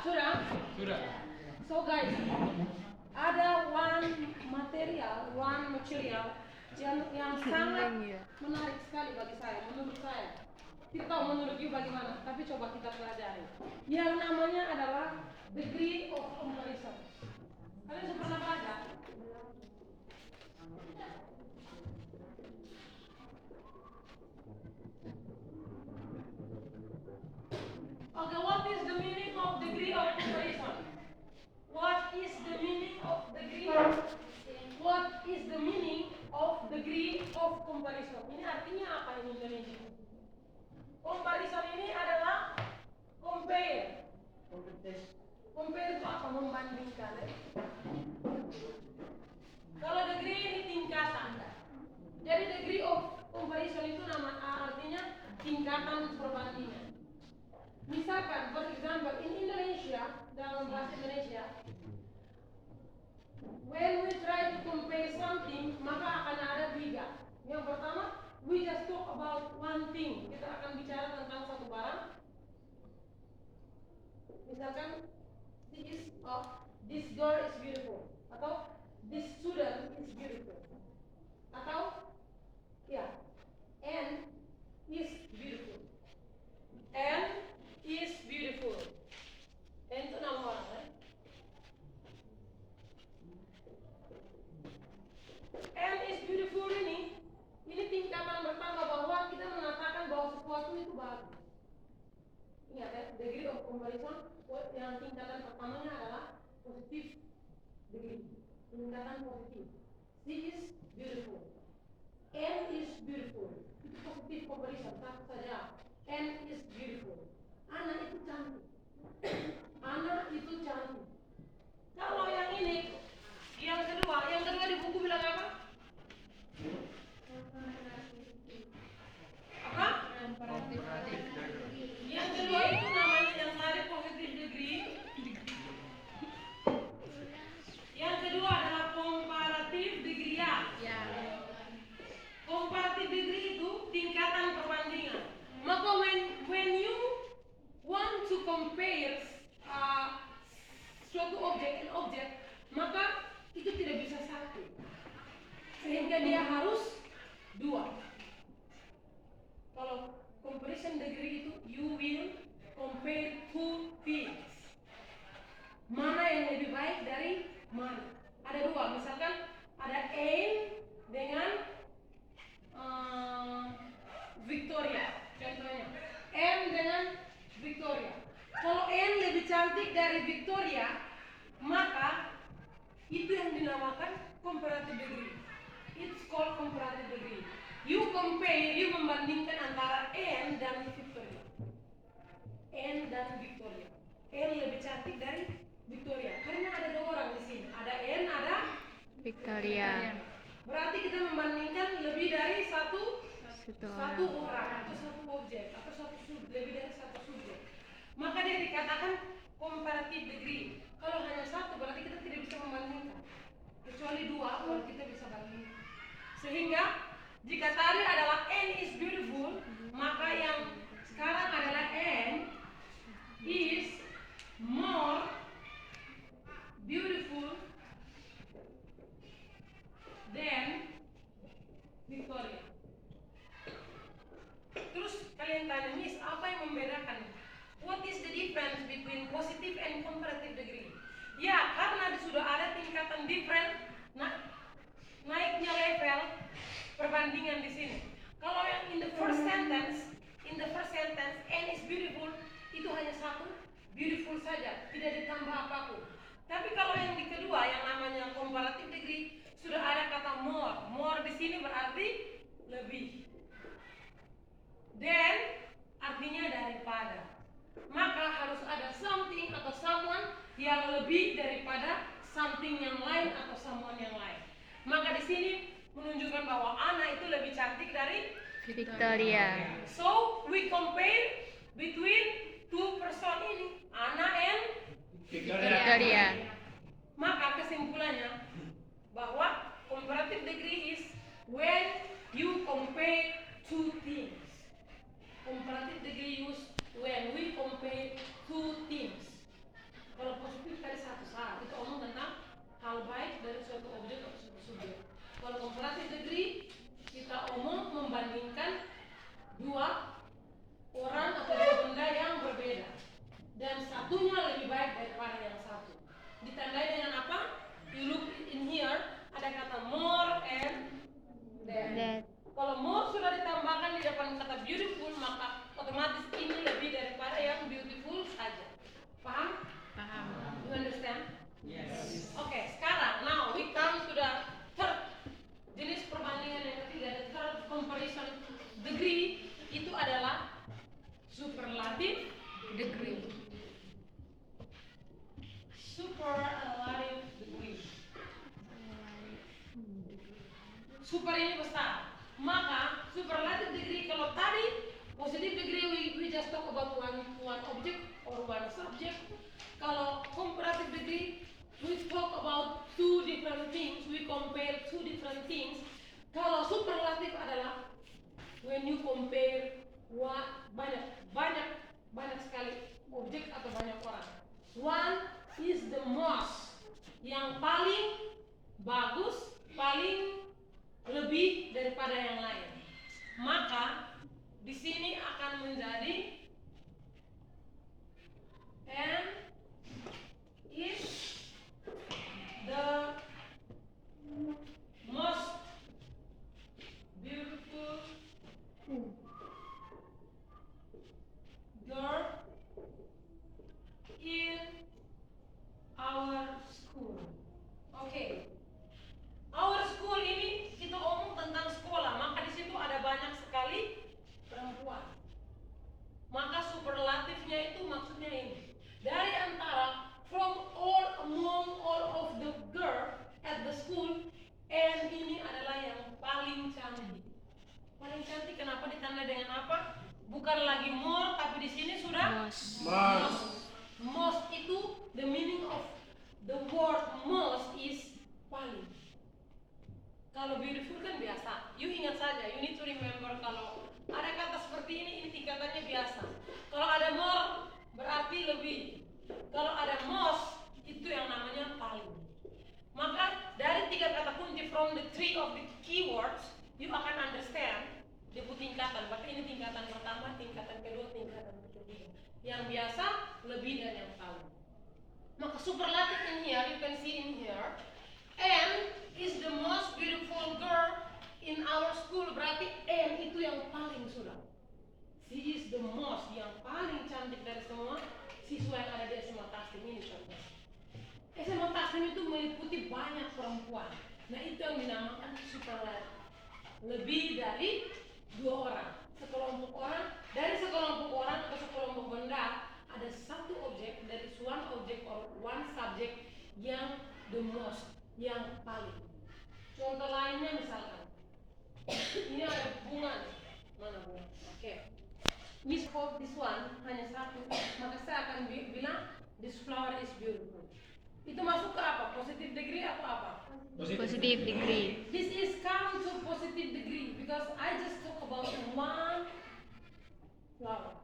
Sudah? Sudah. So guys, ada one material yang sangat menarik sekali bagi saya, menurut saya. Kita tahu menurut you bagaimana, tapi coba kita pelajari. Yang namanya adalah degree of comparison. Kalian sudah pernah belajar? Okay, what is the meaning of degree of comparison? What is the meaning of degree? What is the meaning of degree of comparison? Ini artinya apa ini Indonesia? Comparison ini adalah compare. Compare itu apa? Membandingkan. Kalau degree ini tingkatan. Jadi degree of comparison itu artinya tingkatan perbandingan. Misalkan, for example, in Indonesia, dalam bahasa Indonesia, when we try to compare something, maka akan ada tiga. Yang pertama, we just talk about one thing. Kita akan bicara tentang satu barang. Misalkan, this girl is beautiful, atau this student is beautiful, atau Anne is beautiful. Anne is beautiful. Anne itu nama orang, kan? Anne is beautiful ini tingkatan pertama bahwa kita mengatakan bahwa sesuatu itu bagus. Ingat ya, degree of comparison yang tingkatan pertamanya adalah positif degree, tingkatan positif. She is beautiful. Anne is beautiful. Itu positif comparison, satu saja. Anne is beautiful. Ana itu cantik. Ana itu cantik. Kalau yang ini, yang kedua di buku bilang apa? Apa? Yang kedua itu namanya yang tadi positive degree. Yang kedua adalah comparative degree ya. Comparative degree itu tingkatan perbandingan. Maka when you want to compare suatu objek, maka itu tidak bisa satu, sehingga dia harus dua. Kalau comparison degree itu you will compare two things. Mana yang lebih baik dari mana? Ada dua, misalkan ada Anne dengan Victoria, contohnya Anne dengan Victoria. Kalau Anne lebih cantik dari Victoria, maka itu yang dinamakan comparative degree. It's called comparative degree. You compare, you membandingkan antara Anne dan Victoria. Anne dan Victoria. Anne lebih cantik dari Victoria. Karena ada dua orang di sini. Ada Anne, ada Victoria. Berarti kita membandingkan lebih dari satu orang atau satu objek atau lebih dari satu subjek. Maka dia dikatakan comparative degree. Kalau hanya satu berarti kita tidak bisa membandingkan. Kecuali dua baru kita bisa bandingkan. Sehingga jika tadi adalah Anne is beautiful, maka yang sekarang adalah Anne is more beautiful than Victoria. Terus kalian tanya, Miss, apa yang membedakan? What is the difference between positive and comparative degree? Ya, karena sudah ada tingkatan different, naiknya level perbandingan di sini. Kalau yang in the first sentence, Anne is beautiful, itu hanya satu, beautiful saja, tidak ditambah apapun. Tapi kalau yang di kedua, yang namanya comparative degree, sudah ada kata more. More di sini berarti lebih. Then artinya daripada. Maka harus ada something atau someone yang lebih daripada something yang lain atau someone yang lain. Maka di sini menunjukkan bahwa Anna itu lebih cantik dari Victoria. So we compare between two person ini, Anna and Victoria. Maka kesimpulannya bahwa comparative degree is when you compare two things. Comparative degree is when we compare two things. super ini besar. Maka superlative degree, kalau tadi positive degree we just talk about one object or one subject. Kalau comparative degree we talk about two different things, we compare two different things. Kalau superlative adalah when you compare banyak sekali objek atau banyak orang. One is the most, yang paling bagus, paling lebih daripada yang lain. Maka di sini akan menjadi and is the most beautiful girl in our school. Oke. Our school ini kita omong tentang sekolah, maka di situ ada banyak sekali perempuan. Maka superlatifnya itu maksudnya ini. Dari antara among all of the girl at the school, and ini adalah yang paling cantik. Paling cantik kenapa ditanda dengan apa? Bukan lagi more, tapi di sini sudah most itu the meaning of the word most is paling. Kalau beautiful kan biasa. You ingat saja, you need to remember kalau ada kata seperti ini tingkatannya biasa. Kalau ada more berarti lebih. Kalau ada most itu yang namanya paling. Maka dari tiga kata kunci from the three of the keywords, you akan understand dia tingkatan. Berarti ini tingkatan pertama, tingkatan kedua, tingkatan ketiga. Yang biasa lebih dan yang paling. Maka superlative in here, you can see in here, and is the most beautiful girl in our school. Berarti and itu yang paling sudah. She is the most, yang paling cantik dari semua siswa yang ada di SMA Taslim ini contoh. SMA Taslim itu meliputi banyak perempuan. Nah itu yang dinamakan superlative. Lebih dari 2 orang. Sekelompok orang, dari sekelompok orang atau sekelompok benda ada satu objek, dari one object or one subject yang the most, yang paling. Contoh lainnya misalkan ini ada bunga. Mana bunga? Oke. Miss for this one hanya satu, maka saya akan bilang this flower is beautiful. Itu masuk ke apa? Positive degree atau apa? Positive degree. This is come to positive degree because I just talk about one flower.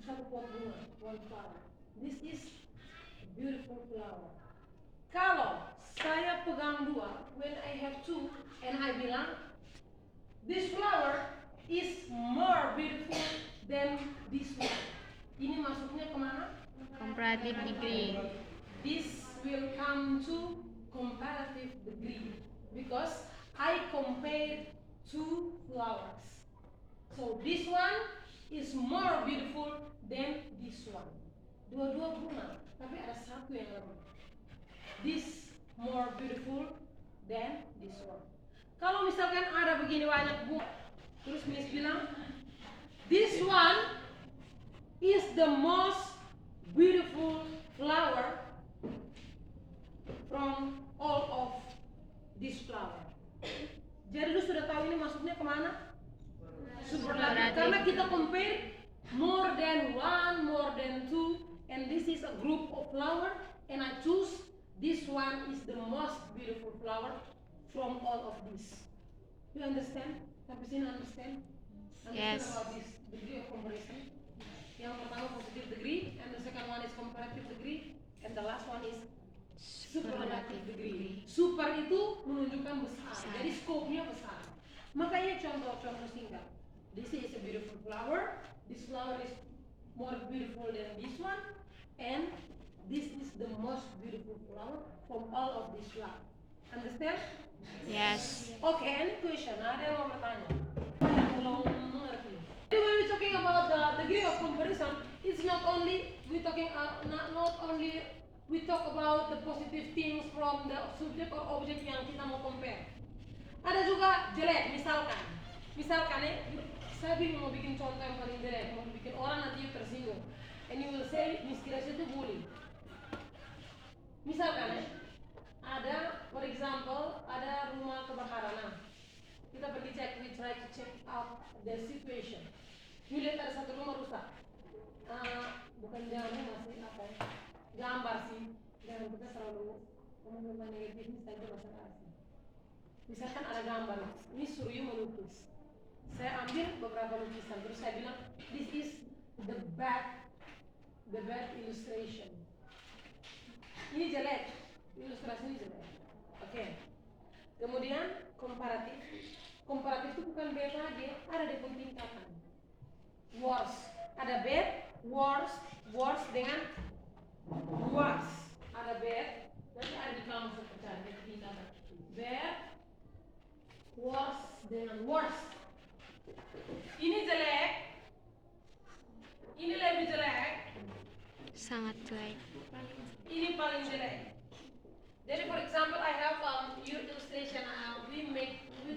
Satu pot bunga, one flower. This is a beautiful flower. Kalau saya pegang dua, when I have two, and I bilang this flower is more beautiful than this one. Ini masuknya kemana? Comparative degree. This will come to comparative degree because I compare two flowers. So this one is more beautiful than this one. Dua-dua bunga, tapi ada satu yang lebih. This more beautiful than this one. Kalau misalkan ada begini banyak bunga, terus Miss bilang, this one is the most beautiful flower from all of this flower. Jadi lu sudah tahu ini masuknya kemana? Superlative. Karena kita compare more than one, more than two, and this is a group of flower, and I choose this one is the most beautiful flower from all of this. You understand? Sampai sini understand? Yes. About this degree of comparison. Yang pertama positive degree, and the second one is comparative degree, and the last one is superlative degree. Super itu menunjukkan besar, jadi scope-nya besar. Makanya contoh-contoh singkat. This is a beautiful flower. This flower is more beautiful than this one, and this is the most beautiful flower from all of this flower. Understand? Yes. Okay, any question? Ada yang mau bertanya? Belum mengerti. When we're talking about the degree of comparison, it's not only we talking not only we talk about the positive things from the subject or object yang kita mau compare. Ada juga jelek, misalkan ya, saya bingung mau bikin contoh yang paling jelek, mau bikin orang nanti tersinggung, and you will say Miss Grace itu bully. Misalkan ya, ada, for example, ada rumah kebakaran. Nah, kita pergi cek, we try to check out the situation. You lihat ada satu rumah rusak. Bukan jangan rumah sih, apa ya? Gambar sih. Jangan kita selalu ngomong negatif, misalnya itu bahasa asing. Misalkan ada gambar, ini suruh you melukis. Saya ambil beberapa lukisan, terus saya bilang, this is the bad illustration. Ini jelek, ilustrasi ini jelek. Oke. Kemudian komparatif. Komparatif itu bukan bad lagi, ada di tingkatan. Worse, ada bad, worse dengan worse. Ada bad, nanti ada di kamus terpecah di tingkatan. Bad, worse dengan worse. Ini jelek, ini lebih jelek, Sangat jelek. ini paling jelek. Jadi for example, I have your illustration. We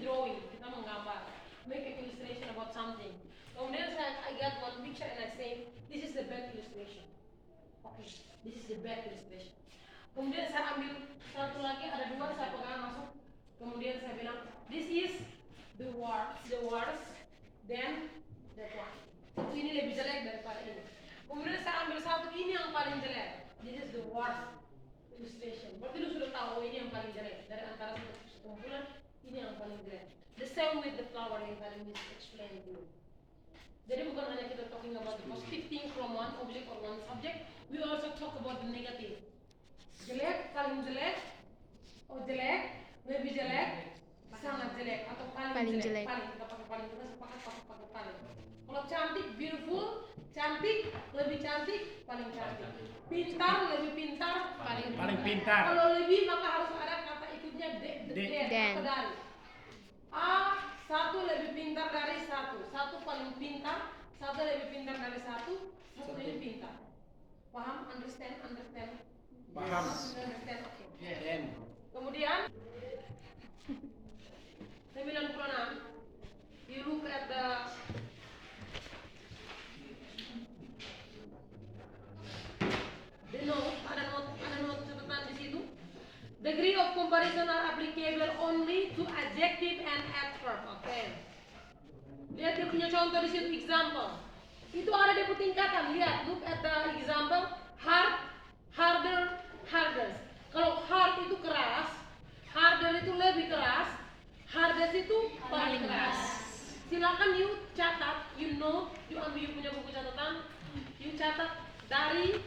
drawing, kita menggambar, make an illustration about something. Kemudian I got one picture and I say, this is the bad illustration. Okay, this is the bad illustration. Kemudian saya ambil satu lagi, ada dua, saya pegang masuk. Kemudian saya bilang, this is the worst, then that one. Satu ini lebih jelek daripada ini. Kemudian saya ambil satu, ini yang paling jelek. This is the worst illustration. Berarti lu sudah tahu ini yang paling jelek. Dari antara sekumpulan, ini yang paling jelek. The same with the flower yang tadi Miss explain dulu. Jadi bukan hanya kita talking about the positive thing from one object or one subject, we also talk about the negative. Jelek, paling jelek, jelek, lebih jelek, sangat jelek, atau paling jelek. Paling, kita pakai paling, kita sepakat pakai paling. Kalau cantik, beautiful, cantik, lebih cantik, paling cantik. Pintar, lebih pintar, paling pintar. Kalau lebih maka harus ada kata ikutnya Dan. atau dari. Satu lebih pintar dari satu paling pintar, satu lebih pintar dari satu lebih pintar. Paham? Understand? Paham. Understand? Oke. Yeah. Kemudian 96. You look at the note, ada note catatan di situ. Degree of comparison are applicable only to adjective and adverb. Okay. Lihat dia punya contoh di situ, example. Itu ada di tingkatan. Lihat, look at the example. Hard, harder, hardest. Kalau hard itu keras, harder itu lebih keras, hardest itu paling keras. Silakan you catat, you note, you ambil you punya buku catatan, you catat dari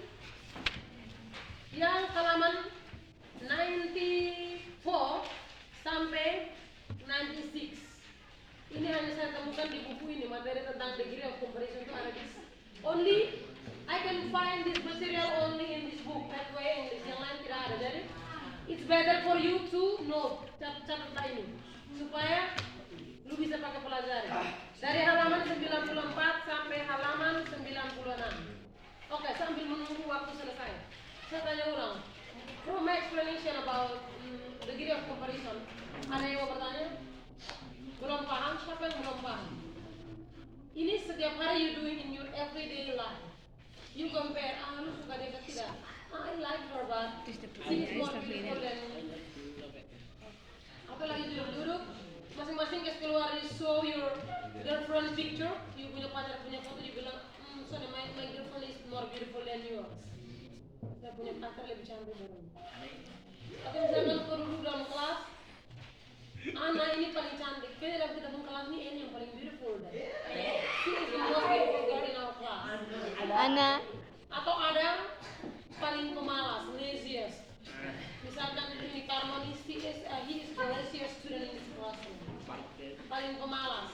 yang halaman 94 sampai 96. Ini hanya saya temukan di buku ini, materi tentang degree of comparison itu ada di only I can find this material only in this book. That way English yang lain tidak ada. Jadi it's better for you to note, catat ini supaya lu bisa pakai pelajari. Dari halaman 94 sampai halaman 96. Oke, sambil menunggu waktu selesai, saya tanya ulang. From my explanation about degree of comparison, ada yang mau bertanya? Belum paham? Siapa yang belum paham? Ini setiap hari you doing in your everyday life. You compare, lu suka dia ke tidak? I like her but she is more beautiful than me. Atau lagi duduk-duduk, masing-masing keluar, you show your girlfriend picture, you punya pacar punya foto, you bilang, sorry, my girlfriend is more beautiful than yours. Saya punya pacar lebih cantik dari ini. Atau misalkan kau duduk dalam kelas, Ana ini paling cantik. Kita dalam kita kelas ini yang paling beautiful dan she is the most beautiful girl in our class. Ana. Atau ada paling pemalas, laziest. Misalkan ini Carmoni, he is the laziest student in this classroom. Paling pemalas.